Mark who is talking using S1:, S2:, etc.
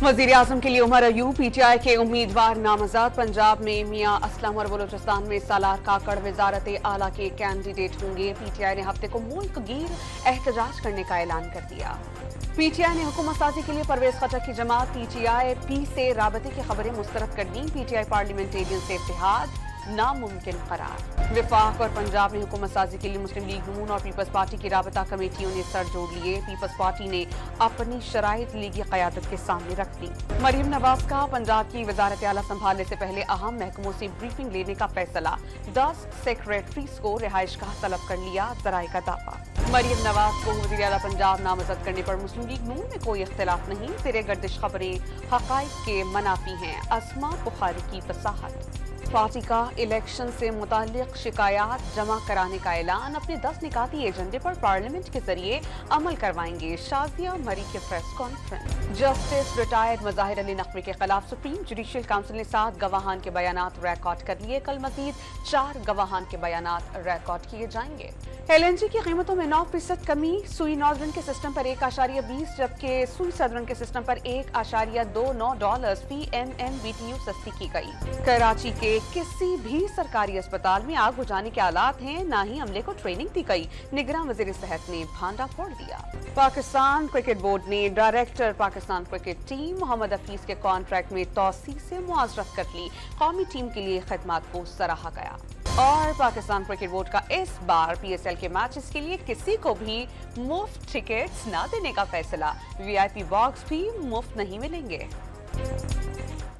S1: वजीर आजम के लिए उमर अयूब पीटीआई के उम्मीदवार नामजद। पंजाब में मियां असलम और बलोचिस्तान में सालार काकड़ वजारत आला के कैंडिडेट होंगे। पीटीआई ने हफ्ते को मुल्क गिर एहतजाज करने का ऐलान कर दिया। पीटीआई ने हुकूमत साजी के लिए परवेज खटक की जमात पीटीआई पी से राबते की खबरें मुस्तरद कर दी। पीटीआई पार्लियामेंटेरियन से इत्तेहाद नामुमकिन करार। विफाक और पंजाब में हुकूमत साजी के लिए मुस्लिम लीग नून और पीपल्स पार्टी की राबता कमेटियों ने सर जोड़ लिए। पीपल्स पार्टी ने अपनी शराइत लीगी क़यादत के सामने रख दी। मरियम नवाज का पंजाब की वजारत आला संभालने से पहले अहम महकमों से ब्रीफिंग लेने का फैसला। 10 सेक्रेटरीज को रिहाइश का तलब कर लिया। जराए का दावा। मरियम नवाज को वज़ीर आला पंजाब नामजद करने पर मुस्लिम लीग नून में कोई इख्तिलाफ नहीं। ज़ेरे गर्दिश खबरें हक़ाइक़ के मनाफी हैं। अस्मा बुखारी की वसाहत। पार्टी का इलेक्शन से मुताल्लिक शिकायत जमा कराने का ऐलान। अपने 10 निकाती एजेंडे पर पार्लियामेंट के जरिए अमल करवाएंगे। शाजिया मरी के press conference. Justice retired Mazahir Ali Naqvi के खिलाफ सुप्रीम जुडिशियल काउंसिल ने 7 गवाहान के बयानात रिकॉर्ड कर लिए। कल मजीद 4 गवाहान के बयानात रिकॉर्ड किए जाएंगे। LNG की कीमतों में 9% कमी। सुई नॉर्दर्न के सिस्टम पर 1.20 जबकि सुई सदर्न के सिस्टम पर $1.29 फी MMBTU सस्ती की गई। कराची के किसी भी सरकारी अस्पताल में आग बुझाने के आलात हैं, ना ही अमले को ट्रेनिंग दी गई। निगरान वजीर सेहत ने भांडा फोड़ दिया। पाकिस्तान क्रिकेट बोर्ड ने director Pakistan cricket team Mohammad Hafeez के कॉन्ट्रैक्ट में तौसी से मुआवजत कर ली। कौमी टीम के लिए खिदमत को सराहा गया। और पाकिस्तान क्रिकेट बोर्ड का इस बार PSL के मैचेस के लिए किसी को भी मुफ्त टिकट्स न देने का फैसला। VIP बॉक्स भी मुफ्त नहीं मिलेंगे।